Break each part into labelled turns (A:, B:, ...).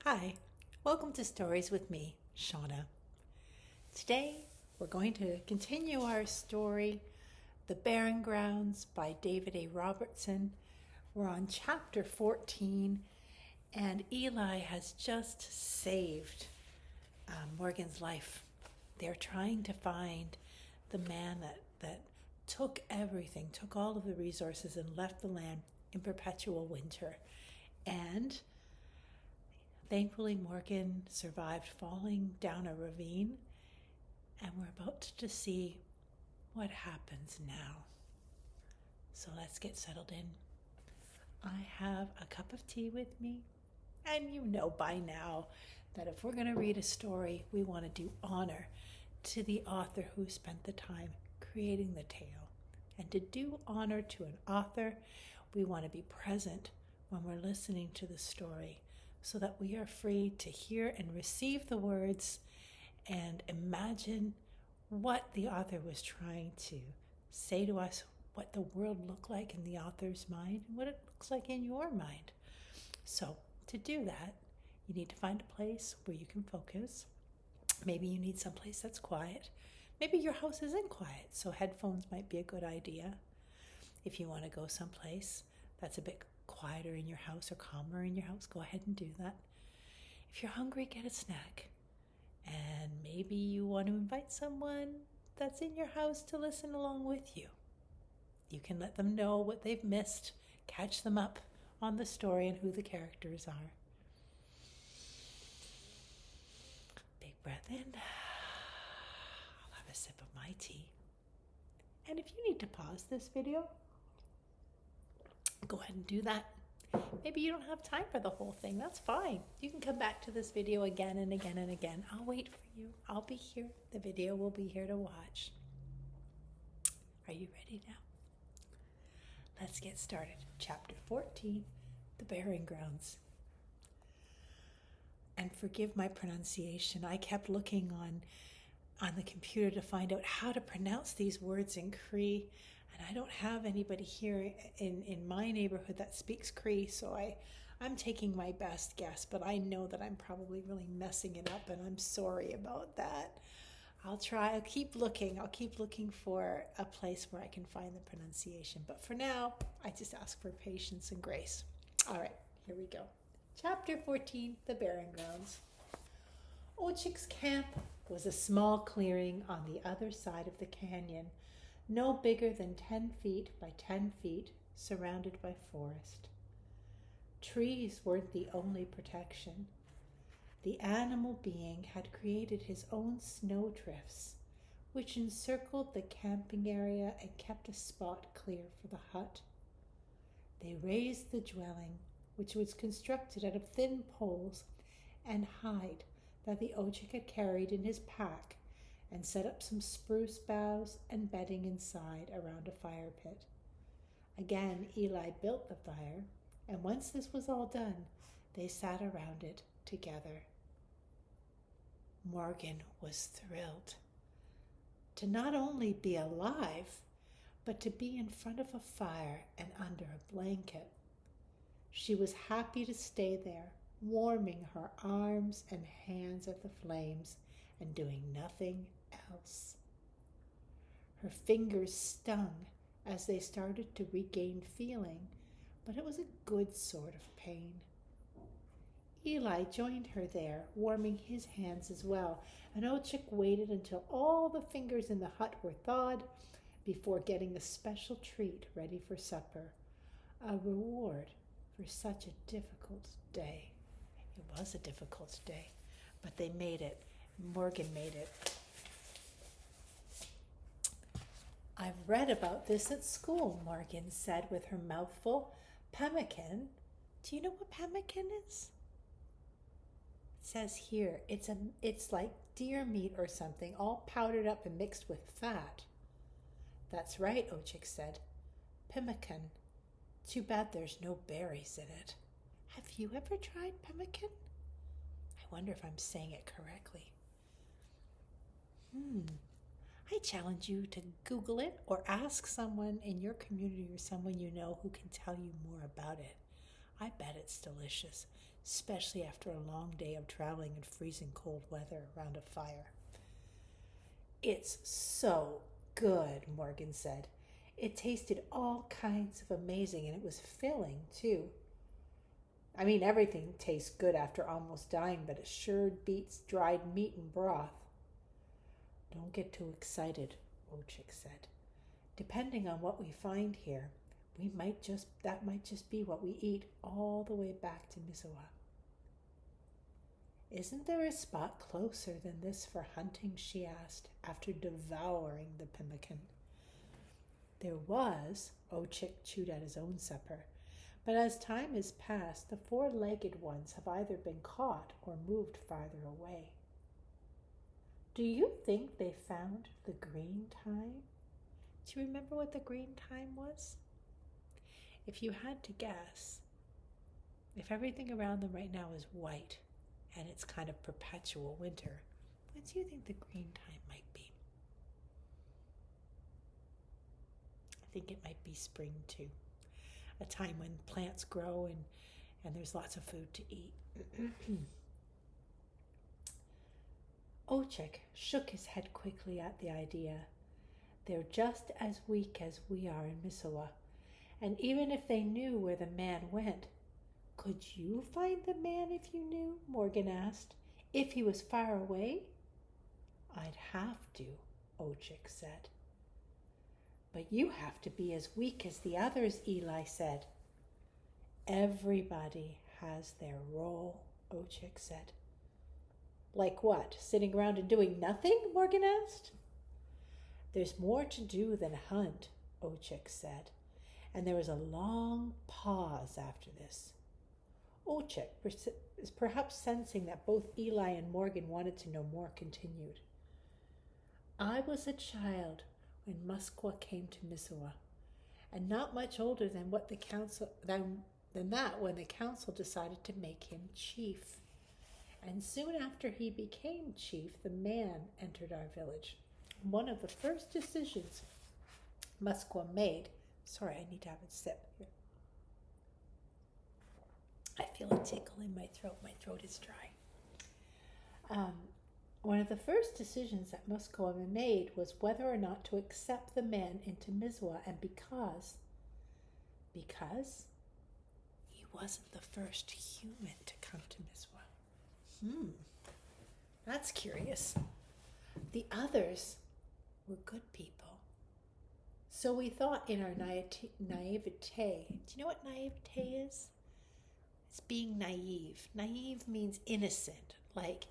A: Hi, welcome to Stories with me, Shonna. Today we're going to continue our story, The Barren Grounds by David A. Robertson. We're on chapter 14, and Eli has just saved Morgan's life. They're trying to find the man that took everything, took all of the resources and left the land in perpetual winter. And thankfully, Morgan survived falling down a ravine, and we're about to see what happens now. So let's get settled in. I have a cup of tea with me, and you know by now that if we're going to read a story, we want to do honor to the author who spent the time creating the tale. And to do honor to an author, we want to be present when we're listening to the story, so that we are free to hear and receive the words and imagine what the author was trying to say to us, what the world looked like in the author's mind, and what it looks like in your mind. So to do that, you need to find a place where you can focus. Maybe you need someplace that's quiet. Maybe your house isn't quiet, so headphones might be a good idea. If you want to go someplace that's a bit quieter in your house or calmer in your house, go ahead and do that. If you're hungry, get a snack. And maybe you want to invite someone that's in your house to listen along with you. You can let them know what they've missed, catch them up on the story and who the characters are. Big breath in. I'll have a sip of my tea. And if you need to pause this video, go ahead and do that. Maybe you don't have time for the whole thing. That's fine. You can come back to this video again and again and again. I'll wait for you. I'll be here. The video will be here to watch. Are you ready now? Let's get started. Chapter 14, The Barren Grounds. And forgive my pronunciation. I kept looking on the computer to find out how to pronounce these words in Cree. And I don't have anybody here in my neighborhood that speaks Cree, so I'm taking my best guess, but I know that I'm probably really messing it up, and I'm sorry about that. I'll keep looking. I'll keep looking for a place where I can find the pronunciation. But for now, I just ask for patience and grace. All right, here we go. Chapter 14, The Barren Grounds. Ochik's camp was a small clearing on the other side of the canyon, no bigger than 10 feet by 10 feet, surrounded by forest. Trees weren't the only protection. The animal being had created his own snowdrifts, which encircled the camping area and kept a spot clear for the hut. They raised the dwelling, which was constructed out of thin poles and hide that the Ochik had carried in his pack, and set up some spruce boughs and bedding inside around a fire pit. Again, Eli built the fire, and once this was all done, they sat around it together. Morgan was thrilled to not only be alive, but to be in front of a fire and under a blanket. She was happy to stay there, warming her arms and hands at the flames and doing nothing else. Her fingers stung as they started to regain feeling, but it was a good sort of pain. Eli joined her there, warming his hands as well, and Ochik waited until all the fingers in the hut were thawed before getting a special treat ready for supper, a reward for such a difficult day. It was a difficult day, but they made it. Morgan made it. I've read about this at school, Morgan said with her mouth full. Pemmican? Do you know what pemmican is? It says here, it's like deer meat or something, all powdered up and mixed with fat. That's right, Ochik said. Pemmican. Too bad there's no berries in it. Have you ever tried pemmican? I wonder if I'm saying it correctly. I challenge you to Google it or ask someone in your community or someone you know who can tell you more about it. I bet it's delicious. especially after a long day of traveling in freezing cold weather around a fire. "It's so good," Morgan said. "It tasted all kinds of amazing, and it was filling, too. I mean, everything tastes good after almost dying, but it sure beats dried meat and broth." "Don't get too excited," Ochik said. "Depending on what we find here, that might just be what we eat all the way back to Missoula." "Isn't there a spot closer than this for hunting?" she asked, after devouring the pemmican. There was. Ochik chewed at his own supper. "But as time has passed, the four-legged ones have either been caught or moved farther away." "Do you think they found the green thyme?" Do you remember what the green thyme was? If you had to guess, if everything around them right now is white and it's kind of perpetual winter, what do you think the green thyme might be? I think it might be spring too. A time when plants grow and there's lots of food to eat. Ochik shook his head quickly at the idea. "They're just as weak as we are in Missoula. And even if they knew where the man went—" "Could you find the man if you knew?" Morgan asked. "If he was far away?" "I'd have to," Ochik said. "But you have to be as weak as the others," Eli said. "Everybody has their role," Ochik said. "Like what? Sitting around and doing nothing?" Morgan asked. "There's more to do than hunt," Ochik said, and there was a long pause after this. Ochik, perhaps sensing that both Eli and Morgan wanted to know more, continued. "I was a child when Musqua came to Missoula, and not much older than when the council decided to make him chief. And soon after he became chief, the man entered our village. One of the first decisions Musqua made—" Sorry, I need to have a sip here. I feel a tickle in my throat. My throat is dry. One of the first decisions that Musqua made was whether or not to accept the man into Missoula, and because he wasn't the first human to come to Missoula. That's curious. The others were good people. So we thought in our naivete. Do you know what naivete is? It's being naive. Naive means innocent, like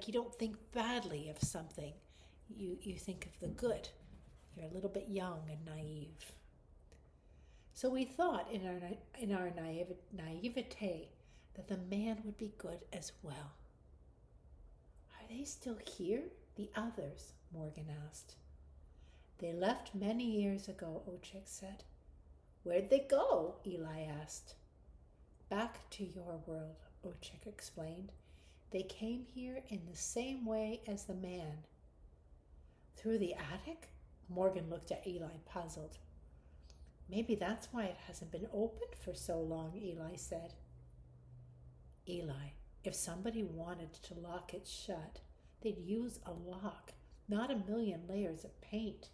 A: you don't think badly of something. You think of the good. You're a little bit young and naive. So we thought in our naivete that the man would be good as well. "Are they still here, the others?" Morgan asked. "They left many years ago," Ochik said. "Where'd they go?" Eli asked. "Back to your world," Ochik explained. "They came here in the same way as the man." "Through the attic?" Morgan looked at Eli, puzzled. "Maybe that's why it hasn't been opened for so long," Eli said. "Eli, if somebody wanted to lock it shut, they'd use a lock, not a million layers of paint."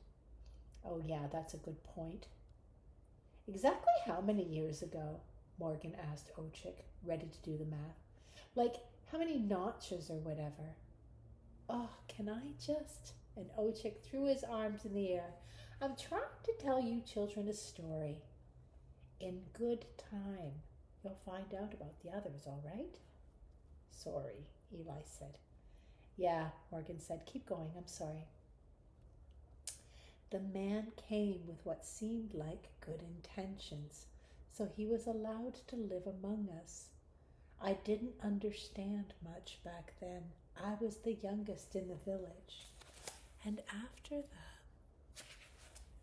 A: "Oh yeah, that's a good point." "Exactly how many years ago?" Morgan asked Ochik, ready to do the math. "Like, how many notches or whatever?" "Oh, can I just?" And Ochik threw his arms in the air. "I'm trying to tell you children a story. In good time. You'll find out about the others, all right?" "Sorry," Eli said. "Yeah," Morgan said. "Keep going. I'm sorry." "The man came with what seemed like good intentions, so he was allowed to live among us. I didn't understand much back then. I was the youngest in the village. And after that,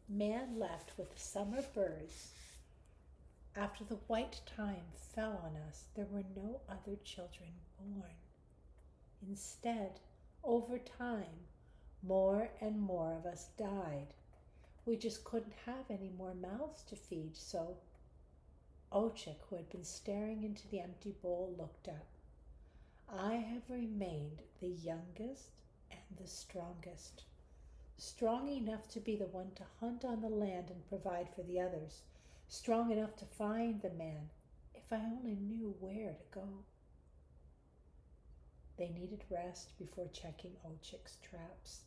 A: man left with the summer birds. After the white time fell on us, there were no other children born. Instead, over time, more and more of us died. We just couldn't have any more mouths to feed, so..." Ochik, who had been staring into the empty bowl, looked up. I have remained the youngest and the strongest. Strong enough to be the one to hunt on the land and provide for the others. Strong enough to find the man, if I only knew where to go. They needed rest before checking Ochik's traps.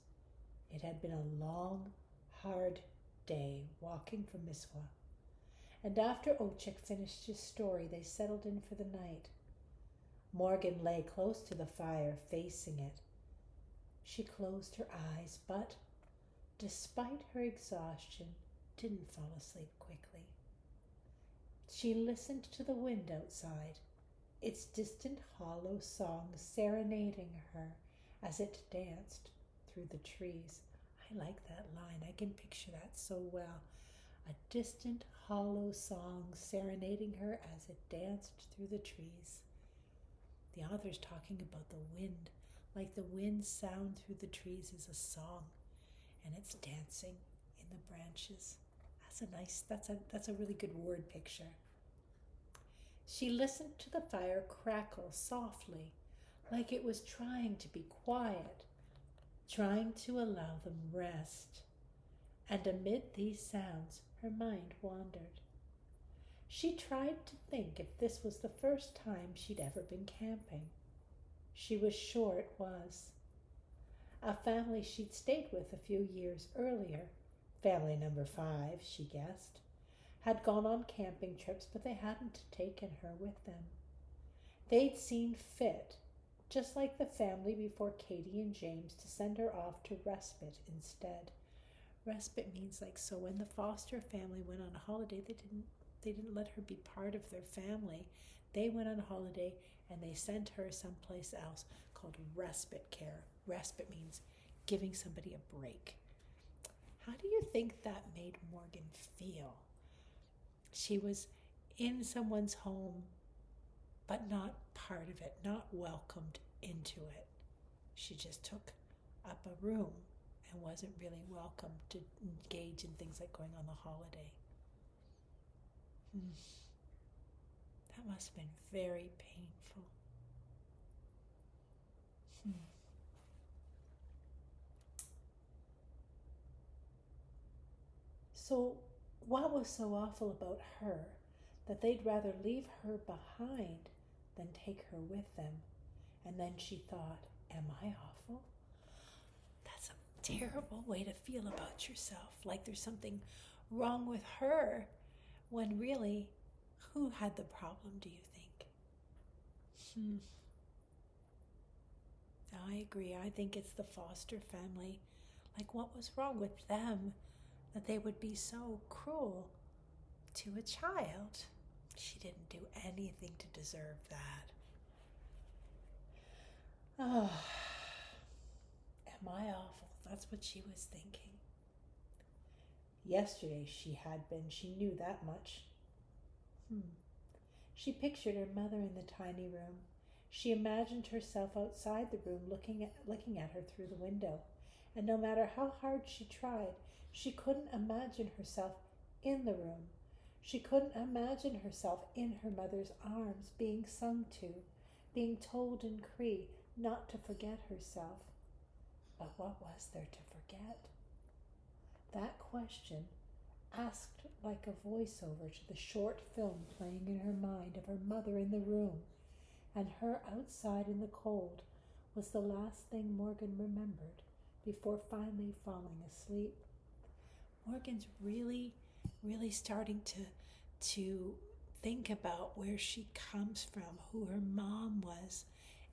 A: It had been a long, hard day walking from Miswa. And after Ochik finished his story, they settled in for the night. Morgan lay close to the fire, facing it. She closed her eyes, but, despite her exhaustion, didn't fall asleep quickly. She listened to the wind outside, its distant hollow song serenading her as it danced through the trees. I like that line. I can picture that so well. A distant hollow song serenading her as it danced through the trees. The author's talking about the wind, like the wind sound through the trees is a song, and it's dancing in the branches. That's a really good word picture. She listened to the fire crackle softly, like it was trying to be quiet, trying to allow them rest. And amid these sounds, her mind wandered. She tried to think if this was the first time she'd ever been camping. She was sure it was. A family she'd stayed with a few years earlier, family number 5, she guessed, had gone on camping trips, but they hadn't taken her with them. They'd seen fit, just like the family before Katie and James, to send her off to respite instead. Respite means so when the foster family went on holiday, they didn't let her be part of their family. They went on holiday and they sent her someplace else called respite care. Respite means giving somebody a break. How do you think that made Morgan feel? She was in someone's home, but not part of it, not welcomed into it. She just took up a room and wasn't really welcome to engage in things like going on the holiday. That must have been very painful. So what was so awful about her that they'd rather leave her behind than take her with them? And then she thought, am I awful? That's a terrible way to feel about yourself, like there's something wrong with her, when really, who had the problem, do you think? I agree. I think it's the foster family. Like, what was wrong with them that they would be so cruel to a child? She didn't do anything to deserve that. Oh, am I awful? That's what she was thinking. Yesterday she had been. She knew that much. She pictured her mother in the tiny room. She imagined herself outside the room looking at her through the window. And no matter how hard she tried, she couldn't imagine herself in the room. She couldn't imagine herself in her mother's arms, being sung to, being told in Cree not to forget herself. But what was there to forget? That question, asked like a voiceover to the short film playing in her mind of her mother in the room and her outside in the cold, was the last thing Morgan remembered before finally falling asleep. Morgan's really starting to think about where she comes from, who her mom was,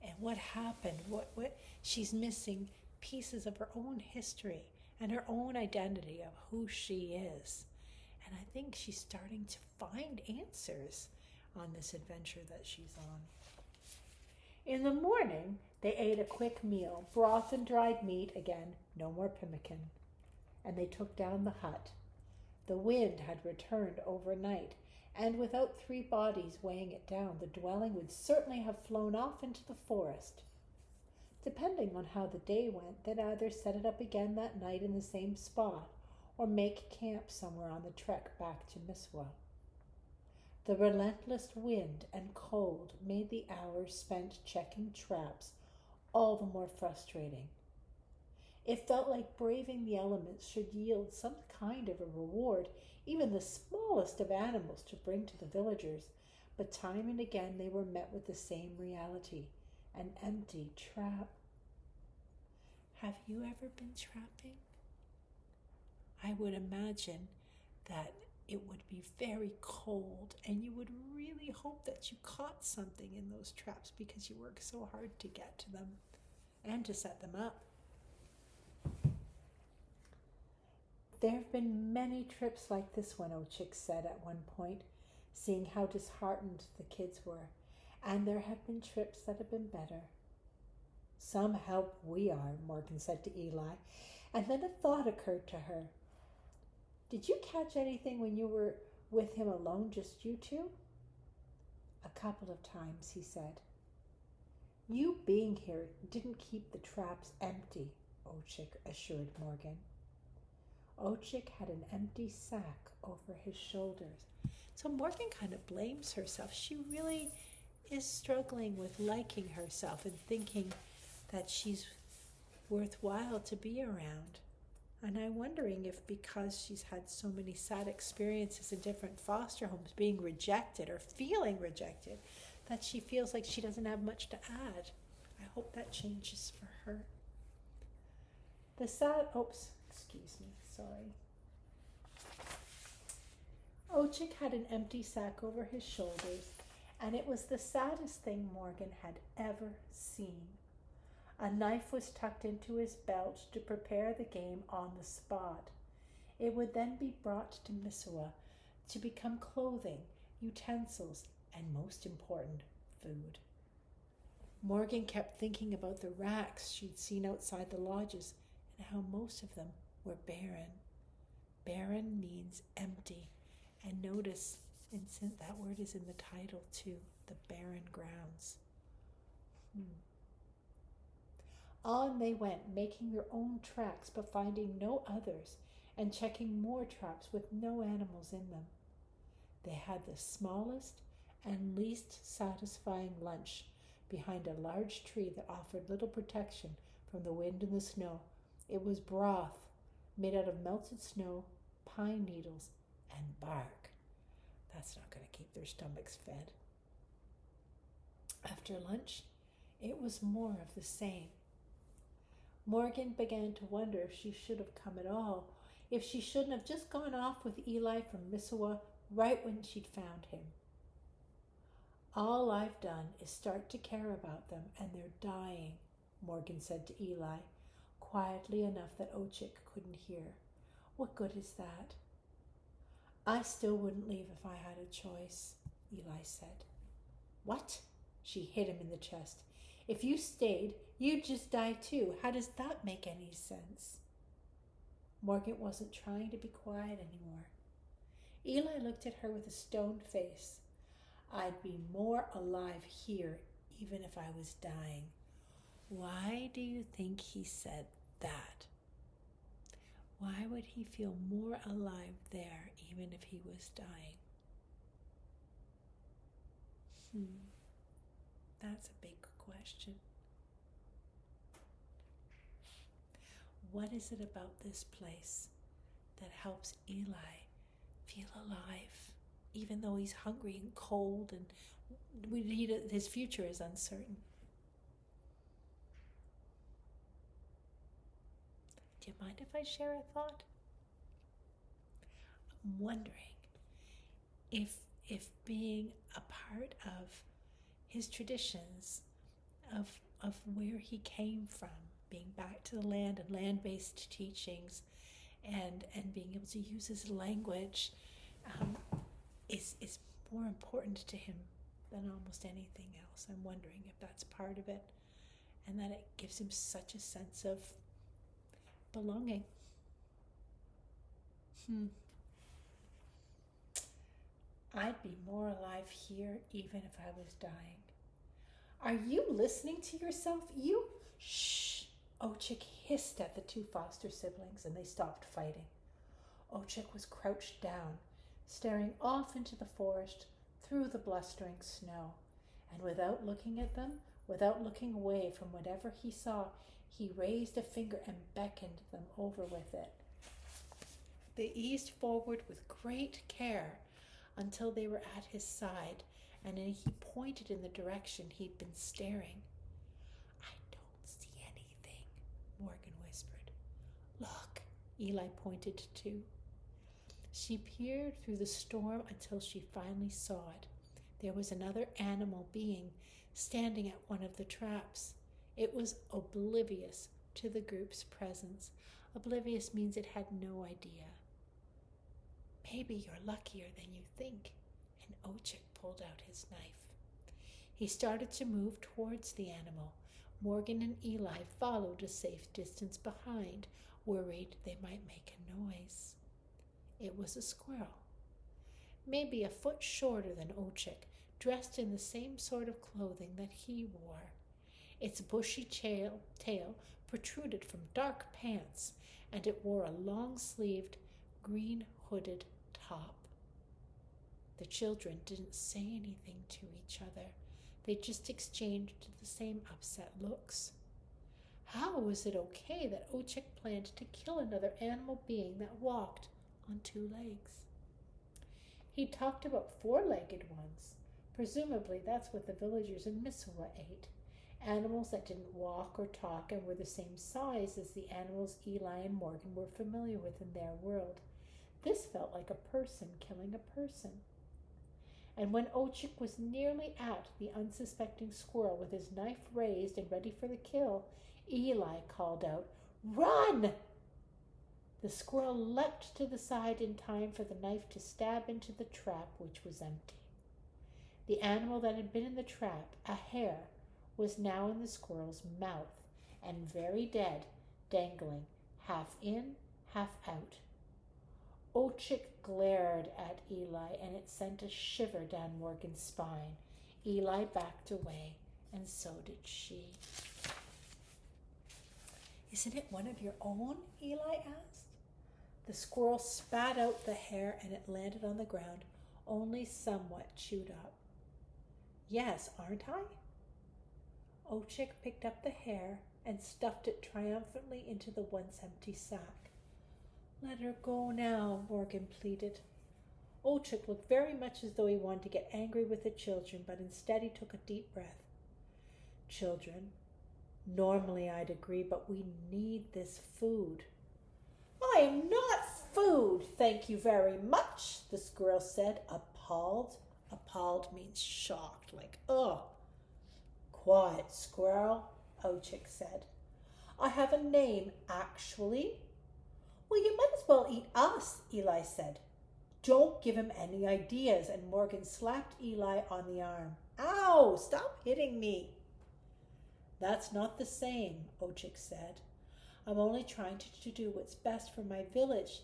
A: and what happened. What she's missing pieces of her own history and her own identity of who she is. And I think she's starting to find answers on this adventure that she's on. In the morning, they ate a quick meal, broth and dried meat again, no more pemmican, and they took down the hut. The wind had returned overnight, and without 3 bodies weighing it down, the dwelling would certainly have flown off into the forest. Depending on how the day went, they'd either set it up again that night in the same spot, or make camp somewhere on the trek back to Miswa. The relentless wind and cold made the hours spent checking traps all the more frustrating. It felt like braving the elements should yield some kind of a reward, even the smallest of animals, to bring to the villagers, but time and again they were met with the same reality, an empty trap. Have you ever been trapping? I would imagine that it would be very cold and you would really hope that you caught something in those traps because you work so hard to get to them and to set them up. There have been many trips like this one, Ochik said at one point, seeing how disheartened the kids were, and there have been trips that have been better. Some help we are, Morgan said to Eli, and then a thought occurred to her. Did you catch anything when you were with him alone, just you two? A couple of times, he said. You being here didn't keep the traps empty, Ochik assured Morgan. Ochik had an empty sack over his shoulders. So Morgan kind of blames herself. She really is struggling with liking herself and thinking that she's worthwhile to be around. And I'm wondering if because she's had so many sad experiences in different foster homes, being rejected or feeling rejected, that she feels like she doesn't have much to add. I hope that changes for her. Ochik had an empty sack over his shoulders, and it was the saddest thing Morgan had ever seen. A knife was tucked into his belt to prepare the game on the spot. It would then be brought to Missawa to become clothing, utensils, and most important, food. Morgan kept thinking about the racks she'd seen outside the lodges and how most of them were barren. Barren means empty, and notice that word is in the title too, the Barren Grounds. On they went, making their own tracks but finding no others, and checking more traps with no animals in them. They had the smallest and least satisfying lunch behind a large tree that offered little protection from the wind and the snow. It was broth made out of melted snow, pine needles, and bark. That's not going to keep their stomachs fed. After lunch, it was more of the same. Morgan began to wonder if she should have come at all, if she shouldn't have just gone off with Eli from Missawa right when she'd found him. All I've done is start to care about them, and they're dying, Morgan said to Eli, quietly enough that Ochik couldn't hear. What good is that? I still wouldn't leave if I had a choice, Eli said. What? She hit him in the chest. If you stayed, you'd just die too. How does that make any sense? Morgan wasn't trying to be quiet anymore. Eli looked at her with a stone face. I'd be more alive here even if I was dying. Why do you think he said that? Why would he feel more alive there even if he was dying? That's a big question. What is it about this place that helps Eli feel alive, even though he's hungry and cold and his future is uncertain? Do you mind if I share a thought? I'm wondering if being a part of his traditions, of where he came from, being back to the land and land-based teachings, and being able to use his language, is more important to him than almost anything else. I'm wondering if that's part of it, and that it gives him such a sense of belonging. I'd be more alive here even if I was dying. Are you listening to yourself? You? Shh! Ochik hissed at the two foster siblings, and they stopped fighting. Ochik was crouched down, staring off into the forest through the blustering snow, and without looking at them, without looking away from whatever he saw, he raised a finger and beckoned them over with it. They eased forward with great care until they were at his side, and then he pointed in the direction he'd been staring. "I don't see anything," Morgan whispered. "Look," Eli pointed too. She peered through the storm until she finally saw it. There was another animal being standing at one of the traps. It was oblivious to the group's presence. Oblivious means it had no idea. "Maybe you're luckier than you think," and Ochik pulled out his knife. He started to move towards the animal. Morgan and Eli followed a safe distance behind, worried they might make a noise. It was a squirrel, maybe a foot shorter than Ochik, dressed in the same sort of clothing that he wore. Its bushy tail protruded from dark pants, and it wore a long-sleeved, green-hooded top. The children didn't say anything to each other. They just exchanged the same upset looks. How was it okay that Ochik planned to kill another animal being that walked on 2 legs? He talked about 4-legged ones. Presumably that's what the villagers in Missoula ate. Animals that didn't walk or talk and were the same size as the animals Eli and Morgan were familiar with in their world. This felt like a person killing a person. And when Ochik was nearly at the unsuspecting squirrel with his knife raised and ready for the kill, Eli called out, "Run!" The squirrel leapt to the side in time for the knife to stab into the trap, which was empty. The animal that had been in the trap, a hare, was now in the squirrel's mouth and very dead, dangling, half in, half out. Ochik glared at Eli, and it sent a shiver down Morgan's spine. Eli backed away, and so did she. "Isn't it one of your own?" Eli asked. The squirrel spat out the hare, and it landed on the ground, only somewhat chewed up. "Yes, aren't I?" Ochik picked up the hare and stuffed it triumphantly into the once empty sack. "Let her go now," Morgan pleaded. Ochik looked very much as though he wanted to get angry with the children, but instead he took a deep breath. "Children, normally I'd agree, but we need this food." "I am not food, thank you very much," the squirrel said, appalled. Appalled means shocked, like, ugh. "Quiet, squirrel," Ochik said. "I have a name, actually." "Well, you might as well eat us," Eli said. "Don't give him any ideas," and Morgan slapped Eli on the arm. "Ow, stop hitting me." "That's not the same," Ochik said. "I'm only trying to do what's best for my village."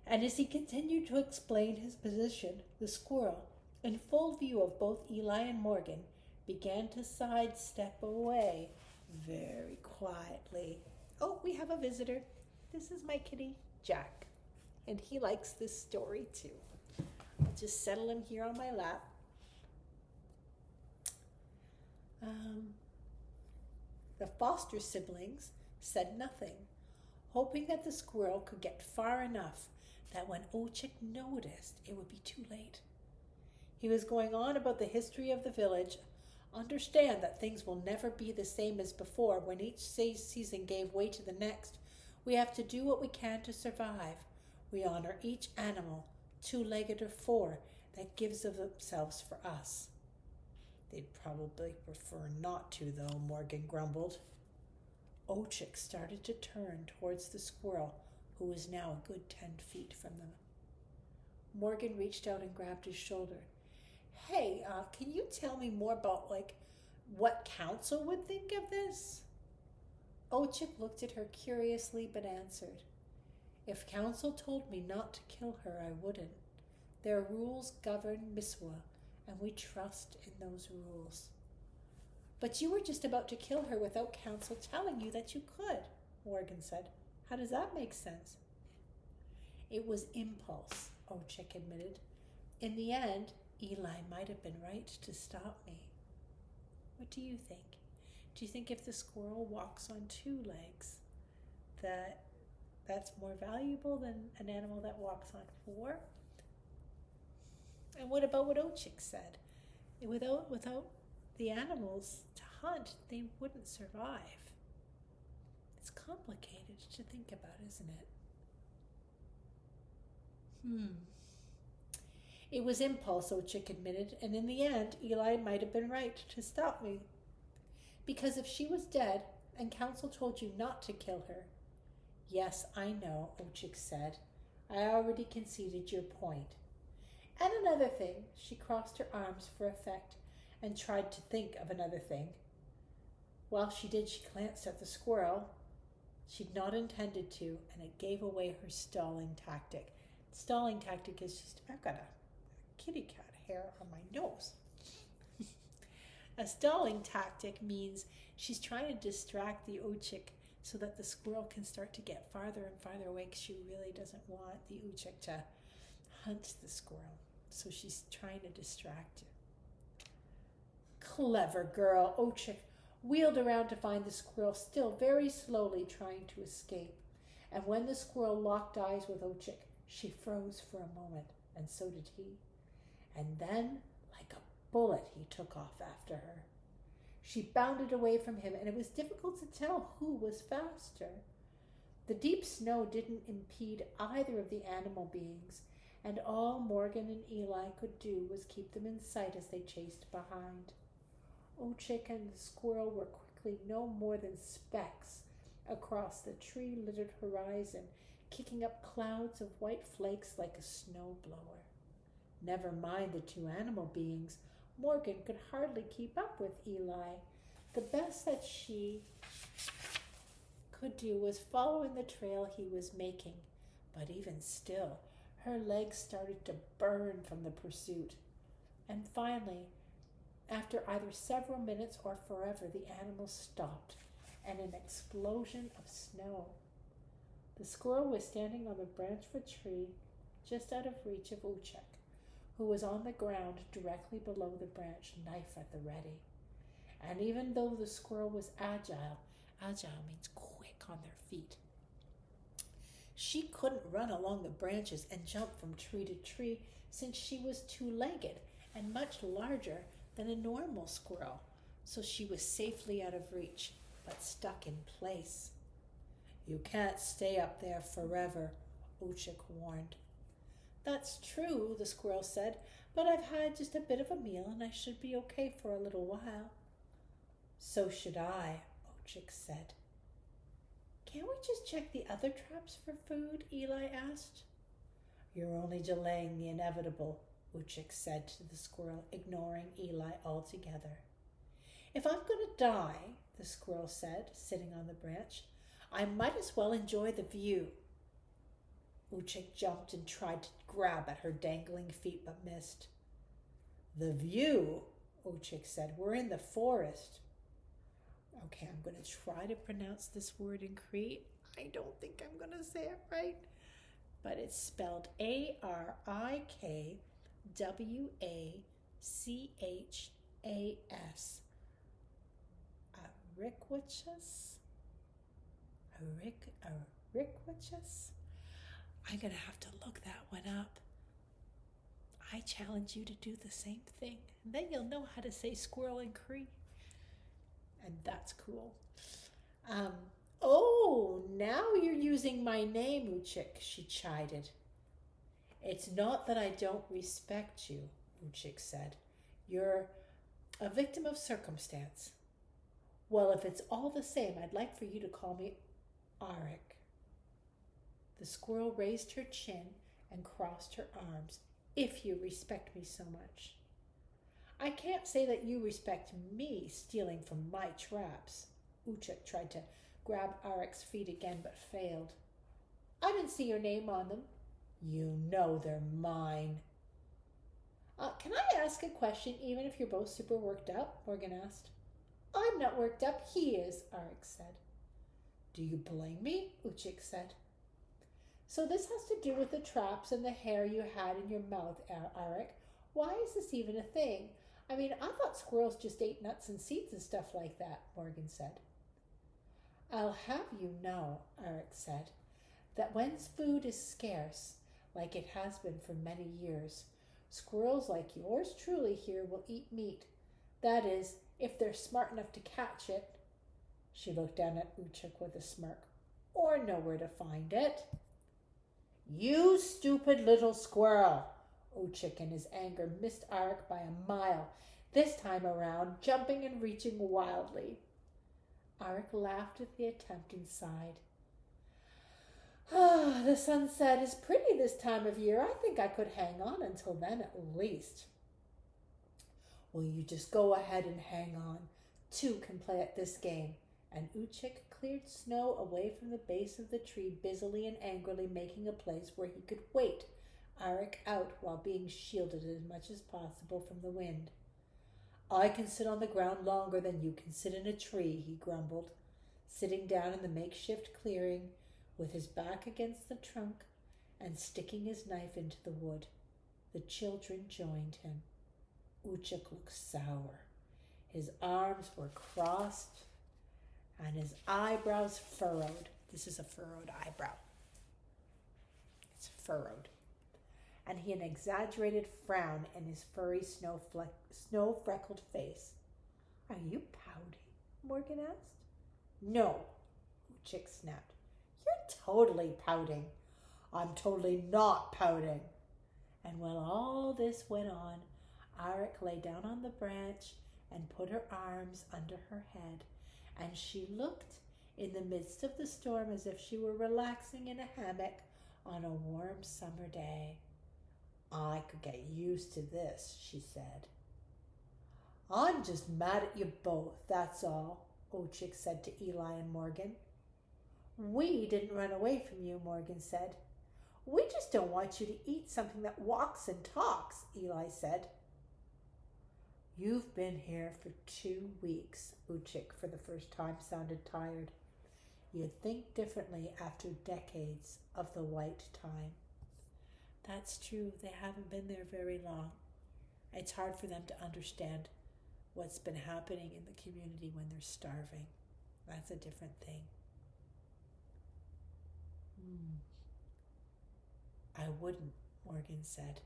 A: And as he continued to explain his position, the squirrel, in full view of both Eli and Morgan, began to sidestep away very quietly. "Oh, we have a visitor. This is my kitty, Jack, and he likes this story too. I'll just settle him here on my lap." The foster siblings said nothing, hoping that the squirrel could get far enough that when Ochik noticed, it would be too late. He was going on about the history of the village. "Understand that things will never be the same as before when each season gave way to the next. We have to do what we can to survive. We honor each animal, 2-legged or 4, that gives of themselves for us." "They'd probably prefer not to, though," Morgan grumbled. Ochik started to turn towards the squirrel, who was now a good 10 feet from them. Morgan reached out and grabbed his shoulder. "Hey, can you tell me more about, what council would think of this?" Ochik looked at her curiously but answered, "If council told me not to kill her, I wouldn't. Their rules govern Missoula, and we trust in those rules." "But you were just about to kill her without council telling you that you could," Morgan said. "How does that make sense?" "It was impulse," Ochik admitted. "In the end, Eli might have been right to stop me. What do you think? Do you think if the squirrel walks on 2 legs, that's more valuable than an animal that walks on 4? And what about what Ochik said? Without the animals to hunt, they wouldn't survive. It's complicated to think about, isn't it? It was impulse, Ochik admitted, and in the end, Eli might have been right to stop me. Because if she was dead, and council told you not to kill her. Yes, I know, Ochik said. I already conceded your point. And another thing, she crossed her arms for effect and tried to think of another thing. While she did, she glanced at the squirrel. She'd not intended to, and it gave away her stalling tactic. Stalling tactic is just, I've got a kitty cat hair on my nose. A stalling tactic means she's trying to distract the Ochik so that the squirrel can start to get farther and farther away because she really doesn't want the Ochik to hunt the squirrel. So she's trying to distract it. Clever girl. Ochik wheeled around to find the squirrel still very slowly trying to escape. And when the squirrel locked eyes with Ochik, she froze for a moment, and so did he. And then, like a bullet, he took off after her. She bounded away from him, and it was difficult to tell who was faster. The deep snow didn't impede either of the animal beings, and all Morgan and Eli could do was keep them in sight as they chased behind. Ochik and the squirrel were quickly no more than specks across the tree-littered horizon, kicking up clouds of white flakes like a snowblower. Never mind the 2 animal beings. Morgan could hardly keep up with Eli. The best that she could do was follow in the trail he was making, but even still, her legs started to burn from the pursuit. And finally, after either several minutes or forever, the animal stopped, and an explosion of snow. The squirrel was standing on the branch of a tree just out of reach of Ochik, who was on the ground directly below the branch, knife at the ready. And even though the squirrel was agile means quick on their feet, she couldn't run along the branches and jump from tree to tree since she was 2-legged and much larger than a normal squirrel, so she was safely out of reach, but stuck in place. You can't stay up there forever, Ochik warned. That's true, the squirrel said, but I've had just a bit of a meal and I should be okay for a little while. So should I, Ochik said. Can't we just check the other traps for food? Eli asked. You're only delaying the inevitable, Ochik said to the squirrel, ignoring Eli altogether. If I'm going to die, the squirrel said, sitting on the branch, I might as well enjoy the view. Ochik jumped and tried to grab at her dangling feet, but missed. The view, Ochik said. We're in the forest. Okay, I'm going to try to pronounce this word in Cree. I don't think I'm going to say it right, but it's spelled Arikwas. Arikwas? I'm going to have to look that one up. I challenge you to do the same thing, and then you'll know how to say squirrel in Cree. And that's cool. Now you're using my name, Ochik, she chided. It's not that I don't respect you, Ochik said. You're a victim of circumstance. Well, if it's all the same, I'd like for you to call me Arik. The squirrel raised her chin and crossed her arms. If you respect me so much. I can't say that you respect me stealing from my traps. Ochik tried to grab Arik's feet again, but failed. I didn't see your name on them. You know they're mine. Can I ask a question even if you're both super worked up? Morgan asked. I'm not worked up. He is, Arik said. Do you blame me? Ochik said. So this has to do with the traps and the hair you had in your mouth, Arik, Why is this even a thing? I mean, I thought squirrels just ate nuts and seeds and stuff like that, Morgan said. I'll have you know, Eric said, that when food is scarce, like it has been for many years, squirrels like yours truly here will eat meat. That is, if they're smart enough to catch it. She looked down at Uchik with a smirk. Or know where to find it. You stupid little squirrel! Uchik in his anger missed Arik by a mile, this time around jumping and reaching wildly. Arik laughed at the attempt and sighed. The sunset is pretty this time of year. I think I could hang on until then at least. Well, you just go ahead and hang on. Two can play at this game. And Uchik cleared snow away from the base of the tree, busily and angrily making a place where he could wait Arik out while being shielded as much as possible from the wind. I can sit on the ground longer than you can sit in a tree, he grumbled, sitting down in the makeshift clearing with his back against the trunk and sticking his knife into the wood. The children joined him. Uchik looked sour. His arms were crossed and his eyebrows furrowed. This is a furrowed eyebrow. It's furrowed. And he had an exaggerated frown in his furry, snow-freckled face. Are you pouting? Morgan asked. No, Uchik snapped. You're totally pouting. I'm totally not pouting. And while all this went on, Arik lay down on the branch and put her arms under her head, and she looked in the midst of the storm as if she were relaxing in a hammock on a warm summer day. I could get used to this, she said. I'm just mad at you both, that's all, Uchik said to Eli and Morgan. We didn't run away from you, Morgan said. We just don't want you to eat something that walks and talks, Eli said. You've been here for 2 weeks, Uchik for the first time sounded tired. You'd think differently after decades of the white time. That's true. They haven't been there very long. It's hard for them to understand what's been happening in the community when they're starving. That's a different thing. I wouldn't, Morgan said.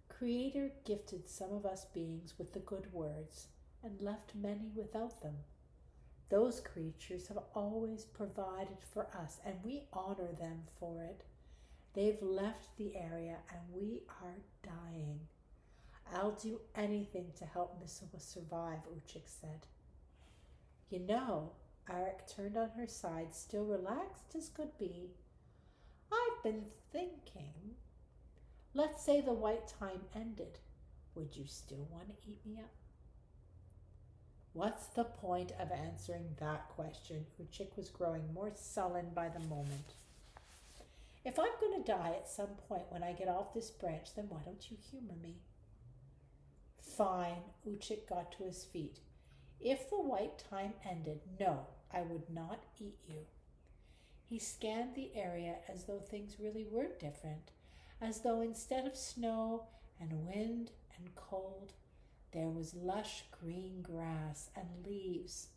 A: Creator gifted some of us beings with the good words and left many without them. Those creatures have always provided for us, and we honor them for it. They've left the area, and we are dying. I'll do anything to help Missawa survive, Uchik said. You know, Arik turned on her side, still relaxed as could be. I've been thinking. Let's say the white time ended. Would you still want to eat me up? What's the point of answering that question? Uchik was growing more sullen by the moment. If I'm going to die at some point when I get off this branch, then why don't you humor me? Fine, Uchik got to his feet. If the white time ended, no, I would not eat you. He scanned the area as though things really were different, as though instead of snow and wind and cold, there was lush green grass and leaves,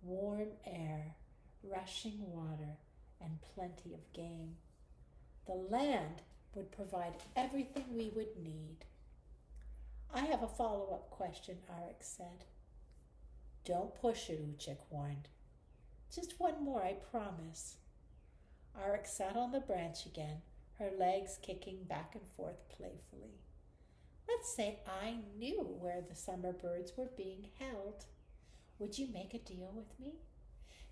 A: warm air, rushing water, and plenty of game. The land would provide everything we would need. I have a follow-up question, Arik said. Don't push it, Uchik warned. Just one more, I promise. Arik sat on the branch again, her legs kicking back and forth playfully. Let's say I knew where the summer birds were being held. Would you make a deal with me?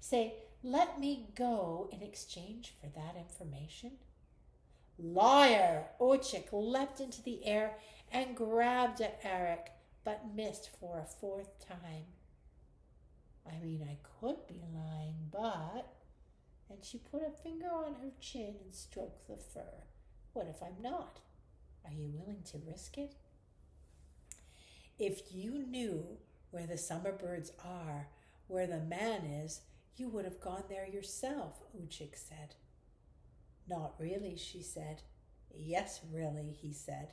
A: Say, let me go in exchange for that information? Liar! Uchik leapt into the air and grabbed at Arik, but missed for a 4th time. I mean, I could be lying, but... And she put a finger on her chin and stroked the fur. What if I'm not? Are you willing to risk it? If you knew where the summer birds are, where the man is, you would have gone there yourself, Uchik said. Not really, she said. Yes, really, he said.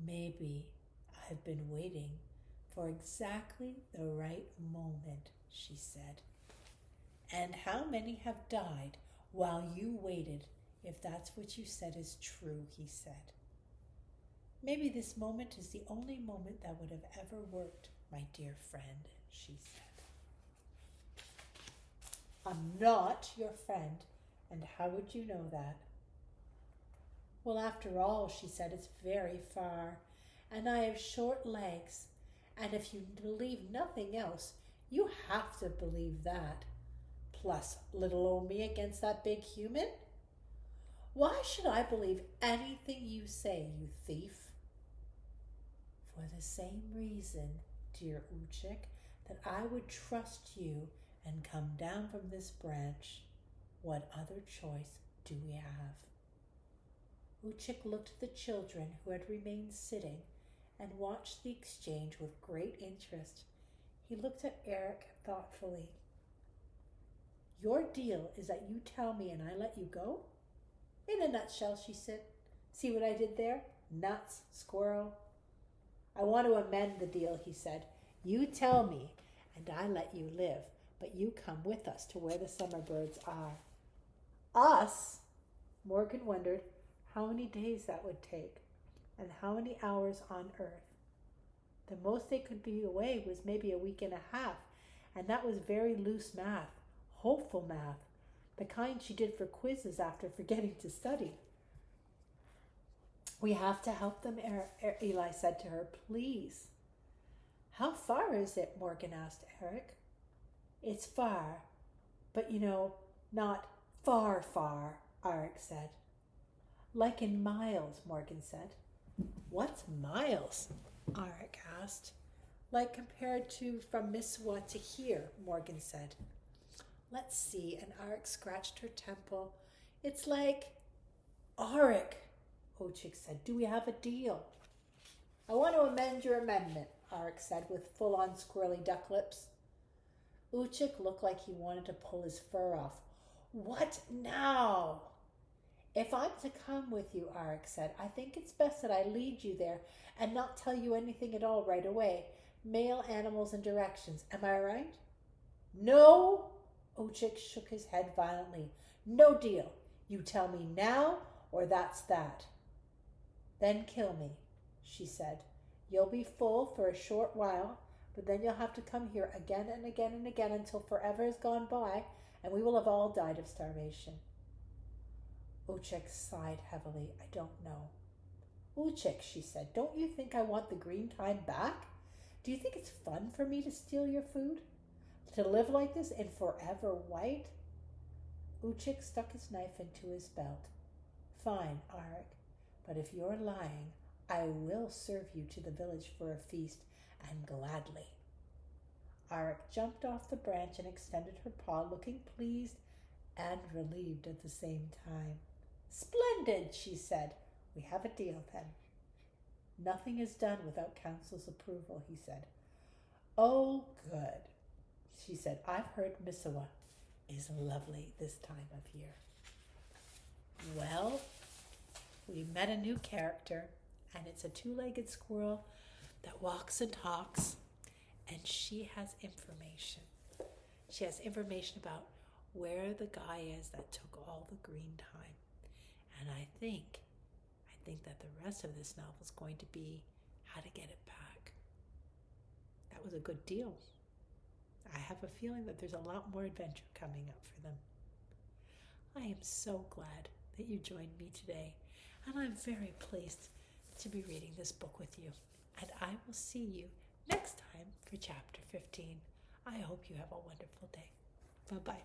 A: Maybe I've been waiting for exactly the right moment, she said. And how many have died while you waited, if that's what you said is true, he said. Maybe this moment is the only moment that would have ever worked, my dear friend, she said. I'm not your friend, and how would you know that? Well, after all, she said, it's very far, and I have short legs, and if you believe nothing else, you have to believe that. Plus, little old me against that big human? Why should I believe anything you say, you thief? For the same reason, dear Uchik, that I would trust you and come down from this branch. What other choice do we have? Uchik looked at the children who had remained sitting and watched the exchange with great interest. He looked at Eric thoughtfully. Your deal is that you tell me and I let you go? In a nutshell, she said. See what I did there? Nuts, squirrel. I want to amend the deal, he said. You tell me and I let you live, but you come with us to where the summer birds are. Us? Morgan wondered how many days that would take and how many hours on earth. The most they could be away was maybe a week and a half, and that was very loose math, hopeful math, the kind she did for quizzes after forgetting to study. We have to help them, Eli said to her. Please. How far is it? Morgan asked Eric. It's far, but not far, far, Eric said. Like in miles, Morgan said. What's miles? Eric asked. Like compared to from Misswa to here, Morgan said. Let's see, and Eric scratched her temple. It's like, Eric, Ochik said, do we have a deal? I want to amend your amendment, Eric said with full-on squirrely duck lips. Uchik looked like he wanted to pull his fur off. What now? If I'm to come with you, Eric said, I think it's best that I lead you there and not tell you anything at all right away. Male animals and directions. Am I right? No. Ochik shook his head violently. No deal. You tell me now or that's that. Then kill me, she said. You'll be full for a short while, but then you'll have to come here again and again and again until forever has gone by and we will have all died of starvation. Ochik sighed heavily. I don't know. Ochik, she said, don't you think I want the green time back? Do you think it's fun for me to steal your food? To live like this and forever white? Uchik stuck his knife into his belt. Fine, Eric, but if you're lying, I will serve you to the village for a feast, and gladly. Eric jumped off the branch and extended her paw, looking pleased and relieved at the same time. Splendid, she said. We have a deal then. Nothing is done without council's approval, he said. Oh, good, she said. I've heard Misswa is lovely this time of year. Well, we met a new character, and it's a two-legged squirrel that walks and talks, and she has information. She has information about where the guy is that took all the green time. And I think that the rest of this novel is going to be how to get it back. That was a good deal. I have a feeling that there's a lot more adventure coming up for them. I am so glad that you joined me today, and I'm very pleased to be reading this book with you. And I will see you next time for chapter 15. I hope you have a wonderful day. Bye-bye.